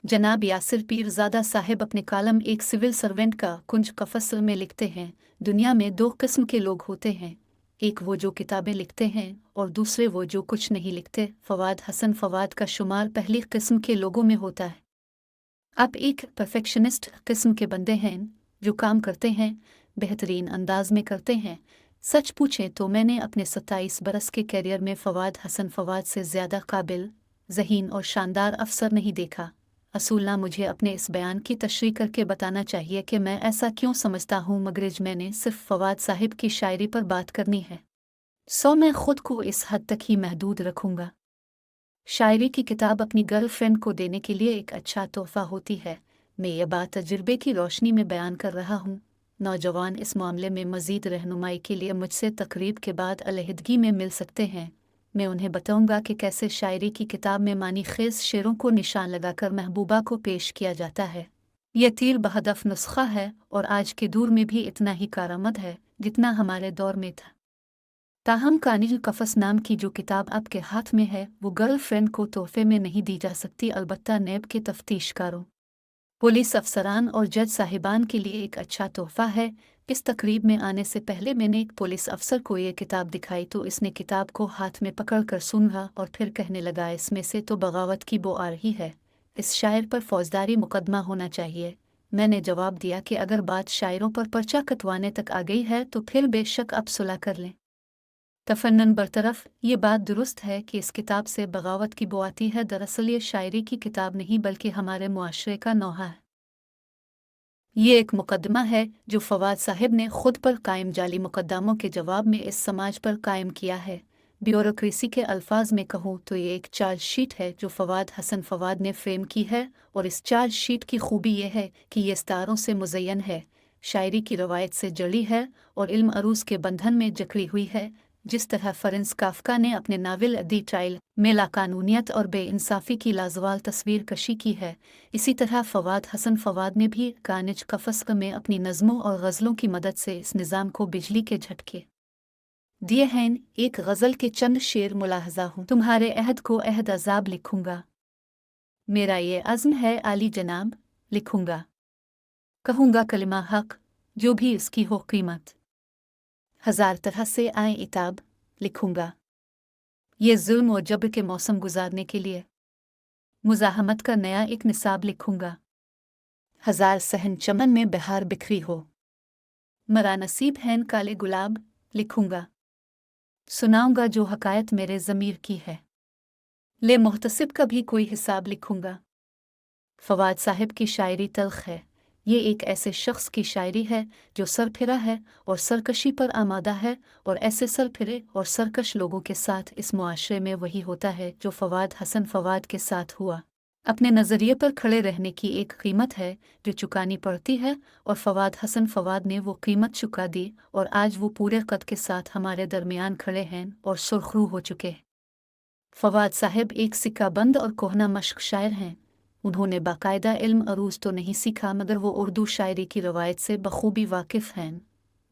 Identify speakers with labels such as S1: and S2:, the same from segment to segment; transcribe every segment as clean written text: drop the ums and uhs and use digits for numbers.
S1: जनाब यासिर पीरज़ादा साहब अपने कालम एक सिविल सर्वेंट का कुंज का फसल में लिखते हैं, दुनिया में दो किस्म के लोग होते हैं, एक वो जो किताबें लिखते हैं और दूसरे वो जो कुछ नहीं लिखते। फवाद हसन फवाद का शुमार पहली किस्म के लोगों में होता है। आप एक परफेक्शनिस्ट किस्म के बंदे हैं जो काम करते हैं, बेहतरीन अंदाज में करते हैं। सच पूछें तो मैंने अपने 27 बरस के कैरियर में फवाद हसन फवाद से ज़्यादा काबिल, ज़हीन और शानदार अफसर नहीं देखा। असूलना मुझे अपने इस बयान की तशरीह करके बताना चाहिए कि मैं ऐसा क्यों समझता हूँ, मगरज मैंने सिर्फ फवाद साहिब की शायरी पर बात करनी है, सो मैं खुद को इस हद तक ही महदूद रखूँगा। शायरी की किताब अपनी गर्लफ्रेंड को देने के लिए एक अच्छा तोहफा होती है। मैं ये बात तजुर्बे की रोशनी में बयान कर रहा हूँ। नौजवान इस मामले में मज़ीद रहनुमाई के लिए मुझसे तकरीब के बाद अलहदगी में मिल सकते हैं। मैं उन्हें बताऊंगा कि कैसे शायरी की किताब में मानी खेज शेरों को निशान लगाकर महबूबा को पेश किया जाता है। यह तीर बहदफ नुस्खा है और आज के दौर में भी इतना ही कारआमद है जितना हमारे दौर में था। ताहम कानिल कफस नाम की जो किताब आपके हाथ में है वो गर्लफ्रेंड को तोहफे में नहीं दी जा सकती, अलबत्ता नेब के तफ्तीशकारों, पुलिस अफसरान और जज साहिबान के लिए एक अच्छा तोहफा है। इस तकरीब में आने से पहले मैंने एक पुलिस अफसर को ये किताब दिखाई तो इसने किताब को हाथ में पकड़ कर सुना और फिर कहने लगा, इसमें से तो बगावत की बो आ रही है, इस शायर पर फौजदारी मुकदमा होना चाहिए। मैंने जवाब दिया कि अगर बात शायरों पर पर्चा कटवाने तक आ गई है तो फिर बेशक अब सुलह कर लें। तफन्नन बरतरफ, ये बात दुरुस्त है कि इस किताब से बगावत की बो आती है। दरअसल ये शायरी की किताब नहीं बल्कि हमारे मुआशरे का नौहा है। ये एक मुकदमा है जो फवाद साहिब ने खुद पर कायम जाली मुकदमों के जवाब में इस समाज पर कायम किया है। ब्यूरोक्रेसी के अल्फाज में कहूँ तो ये एक चार्जशीट है जो फवाद हसन फवाद ने फ्रेम की है, और इस चार्जशीट की खूबी यह है कि ये सितारों से मुज़य्यन है, शायरी की रवायत से जड़ी है और इल्म अरूज के बंधन में जकड़ी हुई है। जिस तरह फरेंस काफ्का ने अपने नावल दी ट्रायल में लाकानूनियत और बेइंसाफ़ी की लाजवाल तस्वीर कशी की है, इसी तरह फवाद हसन फवाद ने भी कानिज कफस में अपनी नज़मों और गज़लों की मदद से इस निज़ाम को बिजली के झटके दिए हैं। एक गज़ल के चंद शेर मुलाहजा हूँ। तुम्हारे अहद को अहद अजाब लिखूंगा, मेरा ये अज़्म है आली जनाब, लिखूंगा कहूँगा कलिमा हक जो भी इसकी हो कीमत, हजार तरह से आए इताब, लिखूंगा ये जुल्म और जबर के मौसम गुजारने के लिए मुज़ाहमत का नया एक निसाब, लिखूंगा हजार सहन चमन में बहार बिखरी हो, मरा नसीब हैन काले गुलाब, लिखूंगा सुनाऊंगा जो हकायत मेरे ज़मीर की है, ले मुहतसिब का भी कोई हिसाब, लिखूंगा। फवाद साहिब की शायरी तल्ख है। ये एक ऐसे शख्स की शायरी है जो सरफिरा है और सरकशी पर आमादा है, और ऐसे सरफिरे और सरकश लोगों के साथ इस मुआशरे में वही होता है जो फवाद हसन फवाद के साथ हुआ। अपने नज़रिए पर खड़े रहने की एक कीमत है जो चुकानी पड़ती है, और फवाद हसन फवाद ने वो कीमत चुका दी और आज वो पूरे कद के साथ हमारे दरमियान खड़े हैं और सुर्खरू हो चुके हैं। फवाद साहिब एक सिक्का बंद और कोहना मश्क शायर हैं। उन्होंने बाकायदा इल्म अरूज तो नहीं सीखा, मगर वो उर्दू शायरी की रवायत से बखूबी वाकिफ़ हैं।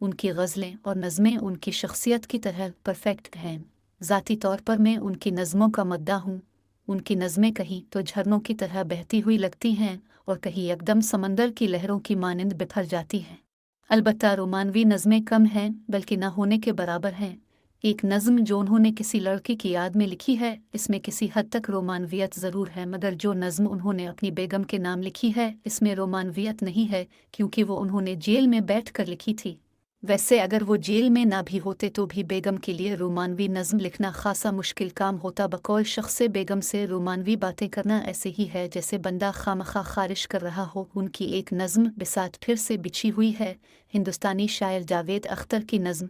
S1: उनकी गज़लें और नज़में उनकी शख्सियत की तरह परफेक्ट हैं। ज़ाती तौर पर मैं उनकी नज़मों का मद्दा हूँ। उनकी नज़में कहीं तो झरनों की तरह बहती हुई लगती हैं और कहीं एकदम समंदर की लहरों की मानिंद बिखर जाती हैं। अलबत्ता रोमानवी नज़में कम हैं, बल्कि न होने के बराबर हैं। एक नज़्म जो उन्होंने किसी लड़की की याद में लिखी है, इसमें किसी हद तक रोमानवियत ज़रूर है, मगर जो नज़्म उन्होंने अपनी बेगम के नाम लिखी है इसमें रोमानवियत नहीं है, क्योंकि वो उन्होंने जेल में बैठ कर लिखी थी। वैसे अगर वो जेल में ना भी होते तो भी बेगम के लिए रोमानवी नज़्म लिखना खासा मुश्किल काम होता। बकौल शख्स बेगम से रोमानवी बातें करना ऐसे ही है जैसे बंदा खामखा खारिश कर रहा हो। उनकी एक नज़्म बिसात फिर से बिछी हुई है, हिंदुस्तानी शायर जावेद अख्तर की नज़्म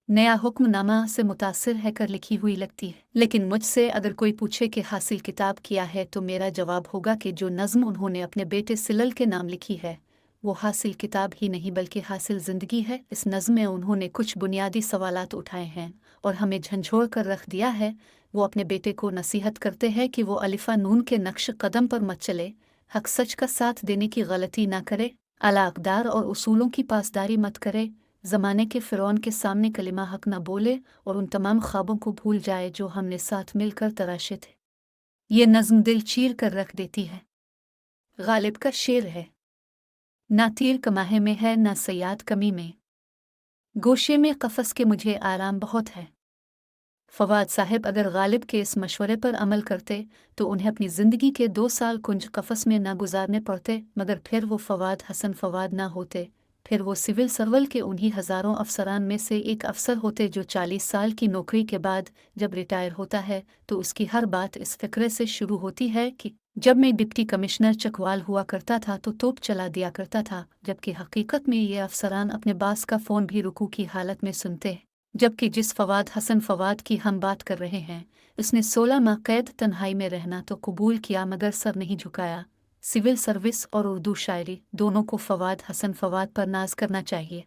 S1: नया हुक्मनामा से मुतासिर है कर लिखी हुई लगती है। लेकिन मुझसे अगर कोई पूछे कि हासिल किताब क्या है तो मेरा जवाब होगा कि जो नज़्म उन्होंने अपने बेटे सिलल के नाम लिखी है वो हासिल किताब ही नहीं बल्कि हासिल ज़िंदगी है। इस नज़्म में उन्होंने कुछ बुनियादी सवालात उठाए हैं और हमें झंझोड़ कर रख दिया है। वो अपने बेटे को नसीहत करते हैं कि वो अलिफ़ा नून के नक्श कदम पर मत चले, हक सच का साथ देने की गलती ना करे, आला अक़दार और उसूलों की पासदारी मत करे, ज़माने के फ़िरौन के सामने कलिमा हक न बोले और उन तमाम ख्वाबों को भूल जाए जो हमने साथ मिलकर तराशे थे। ये नज़्म दिल चीर कर रख देती है। غالب کا شعر ہے، نہ تیر کماہے میں ہے نہ صیاد کمی میں، گوشے میں قفس کے مجھے آرام بہت ہے۔ فواد صاحب اگر غالب کے اس مشورے پر عمل کرتے تو انہیں اپنی زندگی کے 2 سال کنج قفس میں نہ گزارنے پڑتے، مگر پھر وہ فواد حسن فواد نہ ہوتے، پھر وہ سول سرول کے انہی ہزاروں افسران میں سے ایک افسر ہوتے جو 40 سال کی نوکری کے بعد جب ریٹائر ہوتا ہے تو اس کی ہر بات اس فکرے سے شروع ہوتی ہے کہ جب میں ڈپٹی کمشنر چکوال ہوا کرتا تھا تو توپ چلا دیا کرتا تھا، جبکہ حقیقت میں یہ افسران اپنے باس کا فون بھی رکوع کی حالت میں سنتے، جبکہ جس فواد حسن فواد کی ہم بات کر رہے ہیں اس نے 16 ماہ قید تنہائی میں رہنا تو قبول کیا مگر سر نہیں جھکایا۔ سول سروس اور اردو شاعری دونوں کو فواد حسن فواد پر ناز کرنا چاہیے۔